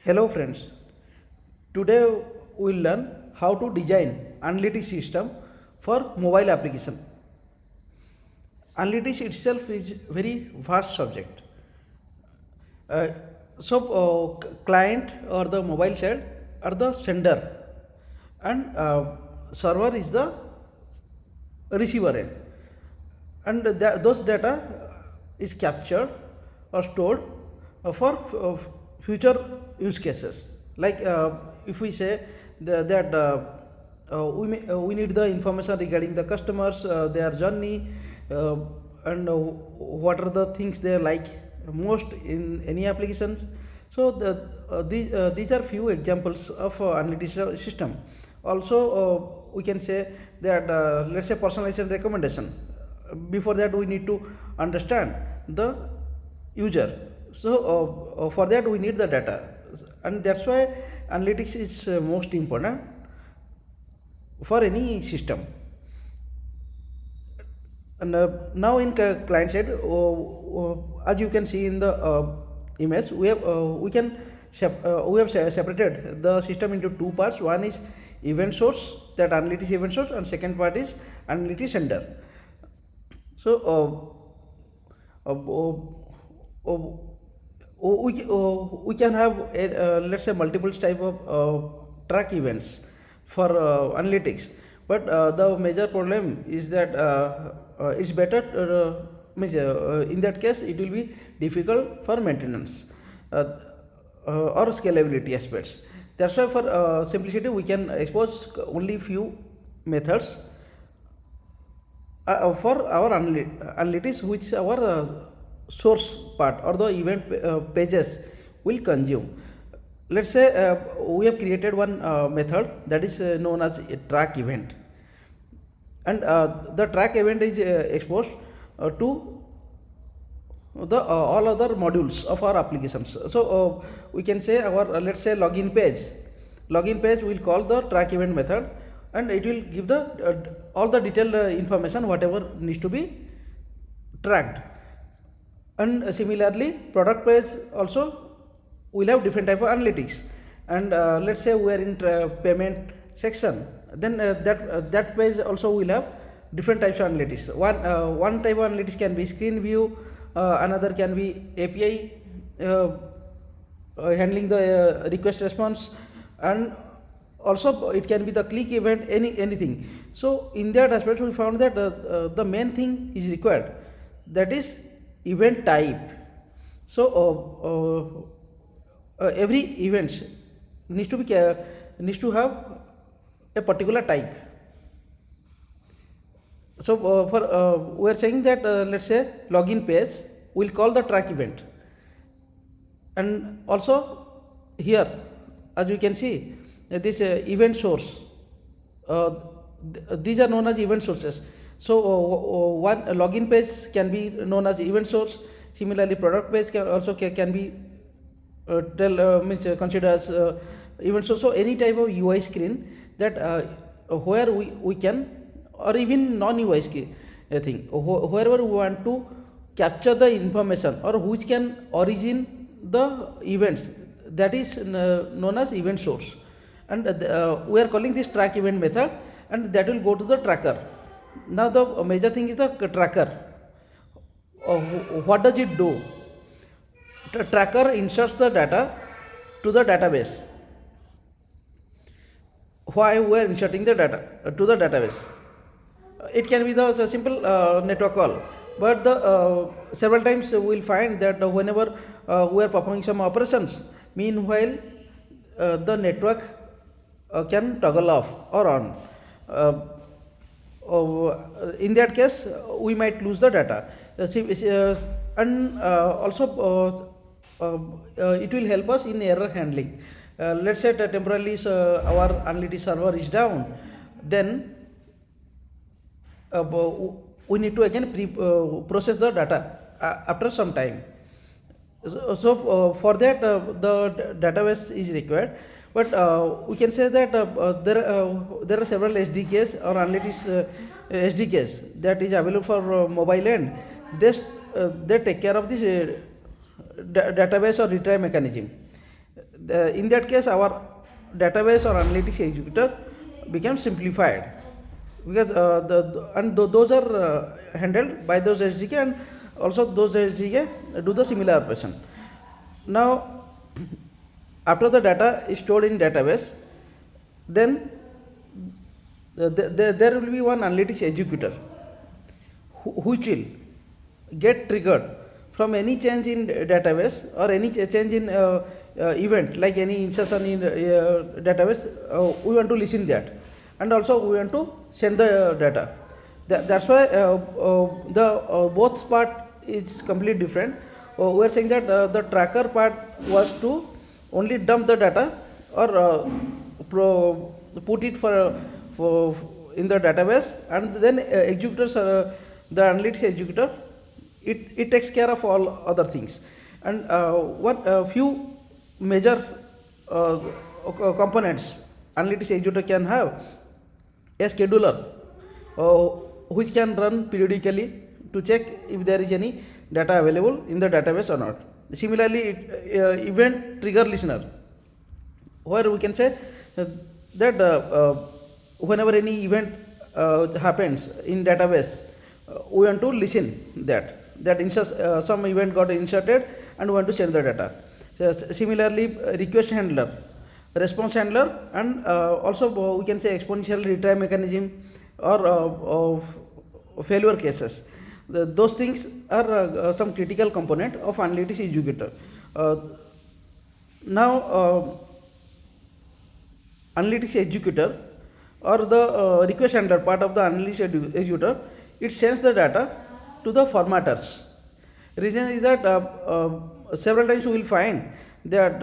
Hello friends, today we will learn how to design analytics system for mobile application. Analytics itself is very vast subject. Uh, Client or the mobile side are the sender and server is the receiver end, and those data is captured or stored future use cases. Like if we say that we need the information regarding the customers, their journey, and what are the things they like most in any applications. So these are few examples of analytics system. Also we can say that let's say personalization recommendation. Before that we need to understand the user. So for that we need the data, and that's why analytics is most important for any system. And now in client side, as you can see in the image, we have separated the system into two parts. One is event source, that analytics event source, and second part is analytics sender. So we can have let's say multiple type of track events for analytics, but the major problem is that it's better means in that case it will be difficult for maintenance uh, or scalability aspects. That's why for simplicity we can expose only few methods for our analytics, which our source part or the event pages will consume. Let's say we have created one method that is known as a track event, and the track event is exposed to the all other modules of our applications. So we can say our let's say login page will call the track event method, and it will give the all the detailed information whatever needs to be tracked. And similarly product page also will have different type of analytics. And let's say we are in payment section, then that page also will have different types of analytics. One type of analytics can be screen view, another can be API handling the request response, and also it can be the click event, anything. So in that aspect we found that the main thing is required, that is event type. So every event needs to have a particular type. So for we are saying that let's say login page will call the track event, and also here as you can see this event source, these are known as event sources. So one login page can be known as event source. Similarly product page can be considered as event source. So any type of UI screen that where we can, or even non UI screen thing, wherever we want to capture the information or which can origin the events, that is known as event source. And we are calling this track event method, and that will go to the tracker. Now the major thing is the tracker. What does it do? The tracker inserts the data to the database. Why we are inserting the data to the database? It can be the simple network call, but the several times we will find that whenever we are performing some operations, meanwhile the network can toggle off or on. In that case we might lose the data. And also it will help us in error handling. Let's say that temporarily our analytics server is down, then we need to again process the data after some time. So for that the database is required, but we can say that there are several SDKs or analytics SDKs that is available for mobile end. They take care of this database or retry mechanism. In that case our database or analytics executor becomes simplified, because those are handled by those SDK, and also those SDK do the similar operation. Now after the data is stored in database, then there will be one analytics executor which will get triggered from any change in database or any change in event, like any insertion in database. We want to listen that, and also we want to send the data. That's why the both part is completely different. We are saying that the tracker part was to only dump the data or put it for in the database, and then executors, the analytics executor, it takes care of all other things. And what few major components analytics executor can have: a scheduler which can run periodically to check if there is any data available in the database or not. Similarly, event trigger listener, where we can say that whenever any event happens in database, we want to listen that some event got inserted and we want to send the data. So, similarly, request handler, response handler, and also we can say exponential retry mechanism or failure cases. Those things are some critical component of analytics executor. Now analytics executor or the request handler part of the analytics executor, it sends the data to the formatters. Reason is that several times we will find that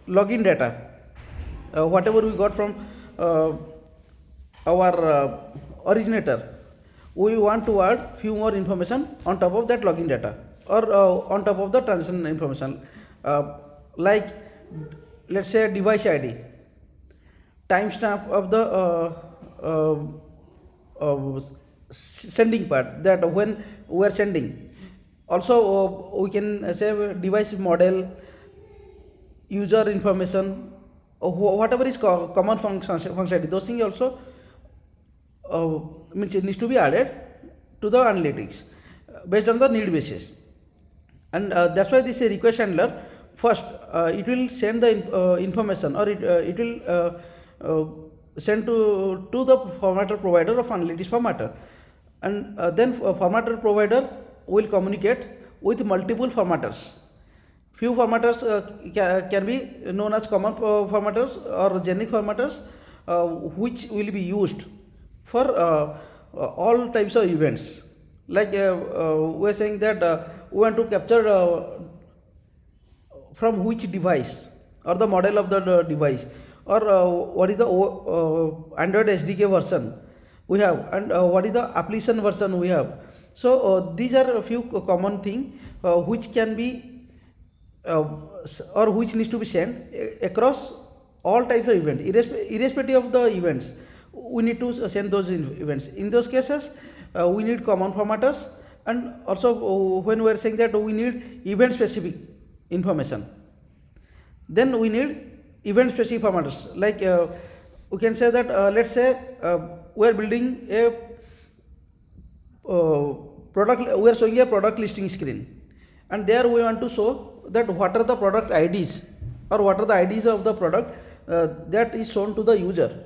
login data, whatever we got from our originator, we want to add few more information on top of that login data, or on top of the transaction information, like let's say device ID, timestamp of the sending part, that when we are sending. Also we can say device model, user information, whatever is common functionality, those things also means it needs to be added to the analytics based on the need basis. And that's why this request handler, first it will send the information, or it will send to the formatter provider of analytics formatter, and then formatter provider will communicate with multiple formatters. Few formatters can be known as common formatters or generic formatters, which will be used for all types of events. Like we are saying that we want to capture from which device, or the model of the device, or what is the Android SDK version we have, and what is the application version we have. So these are a few common things which can be or which needs to be sent across all types of events, irrespective of the events. We need to send those events. In those cases, we need common formatters, and also when we are saying that we need event specific information, then we need event specific formatters. Like we can say that let's say we are building a product, we are showing a product listing screen, and there we want to show that what are the product IDs, or what are the IDs of the product that is shown to the user.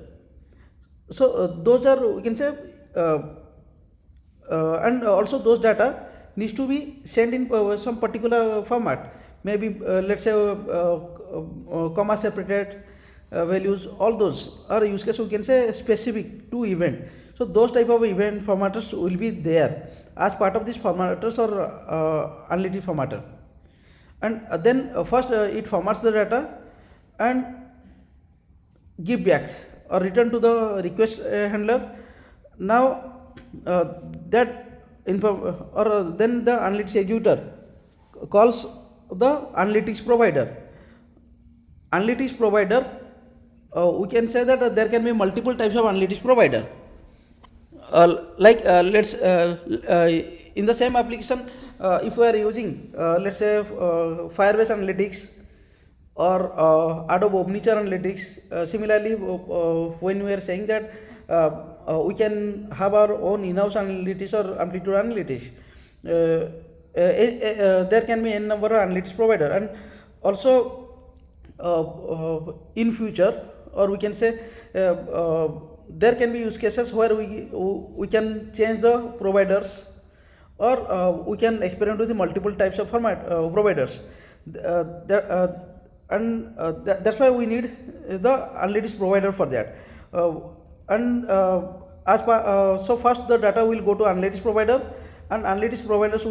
So those are, we can say, and also those data needs to be sent in some particular format, maybe let's say comma separated values. All those are use case, we can say, specific to event. So those type of event formatters will be there as part of this formatters or analytic formatter. And then first it formats the data and give back or return to the request handler. Now that info, or then the analytics executor calls the analytics provider. Analytics provider, we can say that there can be multiple types of analytics provider. Like let's in the same application, if we are using let's say Firebase Analytics, or Adobe Omnichar Analytics. Similarly, when we are saying that we can have our own in-house analytics or amplitude analytics, there can be n number of analytics provider, and also in future, or we can say there can be use cases where we can change the providers, or we can experiment with the multiple types of format providers. That, and that's why we need the analytics provider for that. And so first the data will go to analytics provider, and analytics providers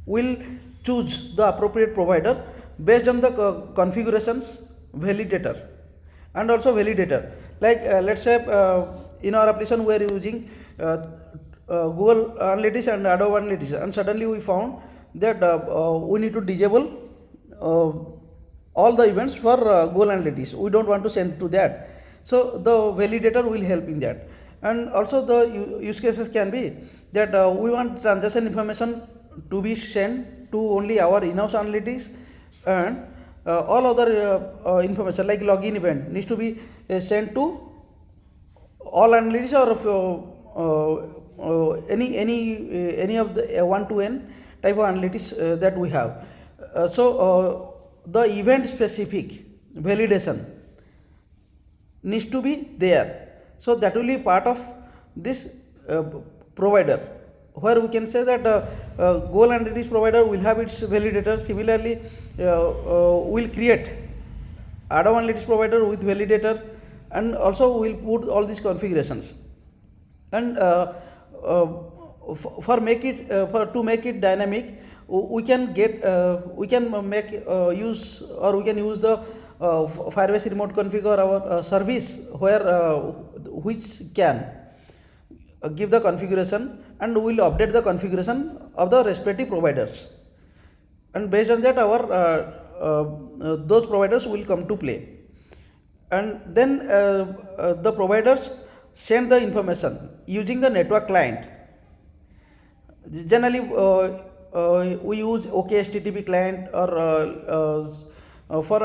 will choose the appropriate provider based on the configurations, validator, and also validator. Like let's say in our application we are using Google Analytics and Adobe Analytics, and suddenly we found that we need to disable all the events for Google Analytics. We don't want to send to that, so the validator will help in that. And also the use cases can be that we want transaction information to be sent to only our in-house analytics, and all other information like login event needs to be sent to all analytics, or any of the 1 to n type of analytics that we have. So the event specific validation needs to be there, so that will be part of this provider, where we can say that Google Analytics provider will have its validator. Similarly, will create Adobe Analytics provider with validator, and also will put all these configurations. And to make it dynamic, we can make use, or we can use the Firebase remote configure our service, which can give the configuration, and we will update the configuration of the respective providers, and based on that our those providers will come to play. And then the providers send the information using the network client. Generally we use OKHTTP client, or for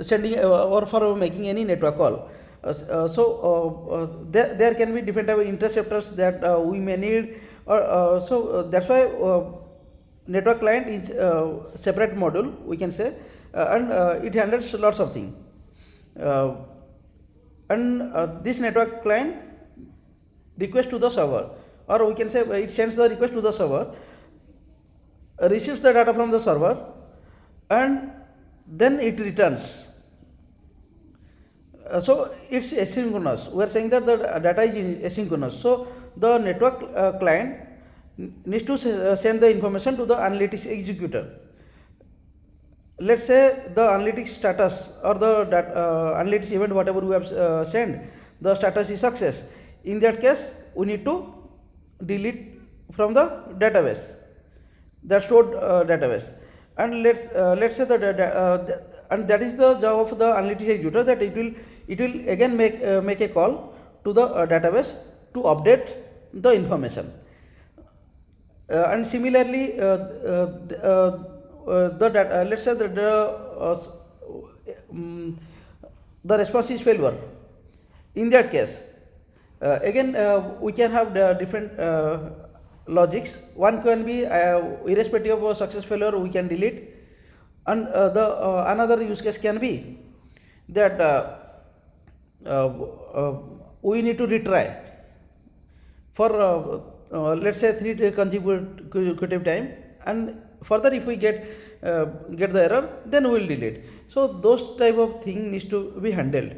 sending or for making any network call. There can be different type of interceptors that we may need, or that's why network client is separate module, we can say, and it handles lots of things. And this network client request to the server, or we can say it sends the request to the server, receives the data from the server, and then it returns. So it's asynchronous. We are saying that the data is asynchronous. So the network client needs to send the information to the analytics executor. Let's say the analytics status, or the analytics event whatever we have sent, the status is success. In that case, we need to delete from the database, the stored database. And let's say and that is the job of the analytics executor, that it will again make a call to the database to update the information. And similarly, let's say that the response is failure. In that case, again we can have the different logics. One can be irrespective of success failure, we can delete. And another use case can be that we need to retry for let's say 3 consecutive time, and further if we get the error, then we will delete. So those type of thing needs to be handled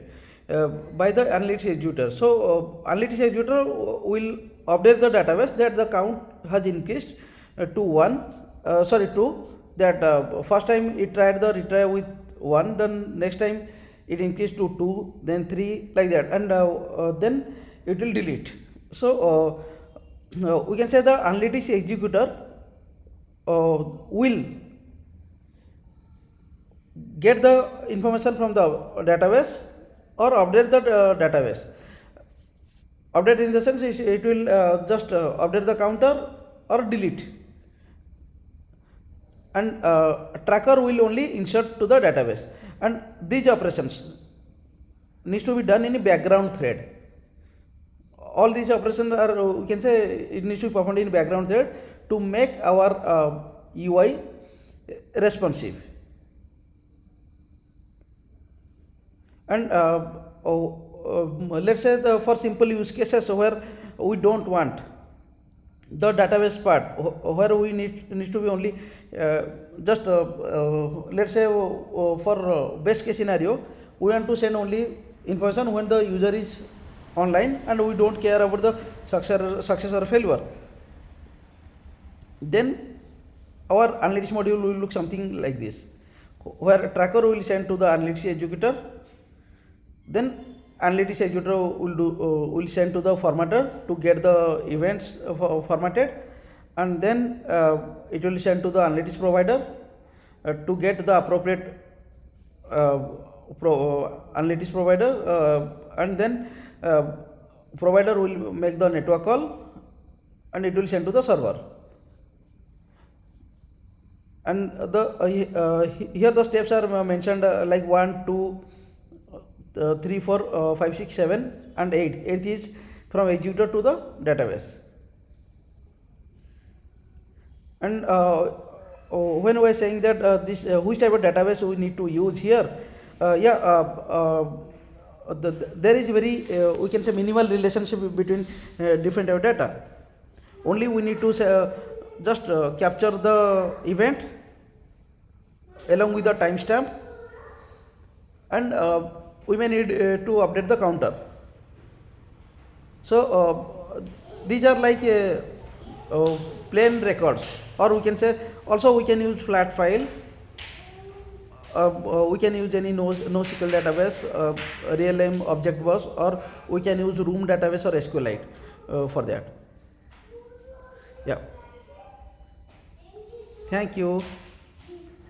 by the analytics executor. So analytics executor will update the database that the count has increased to 2. That first time it tried the retry with 1, then next time it increased to 2, then 3, like that, and then it will delete. So we can say the analytics executor will get the information from the database, or update the database. Update in the sense it will just update the counter or delete. and tracker will only insert to the database, and these operations needs to be done in a background thread. All these operations are, we can say, it needs to be performed in background thread to make our UI responsive. And let's say for simple use cases where we don't want the database part, where we need to be only just let's say for best case scenario, we want to send only information when the user is online and we don't care about the success or failure. Then our analytics module will look something like this, where tracker will send to the analytics executor, then analytics executor will send to the formatter to get the events formatted, and then it will send to the analytics provider to get the appropriate analytics provider, and then provider will make the network call and it will send to the server. And here the steps are mentioned like 1, 2, 3, 4, 5, 6, 7 and 8. 8 is from executor to the database. And when we are saying that this which type of database we need to use here, there is very we can say minimal relationship between different type of data. Only we need to just capture the event along with the timestamp, and we may need to update the counter. So these are like plain records, or we can say also we can use flat file. We can use any NoSQL database, real-time object bus, or we can use Room database or SQLite for that. Yeah. Thank you.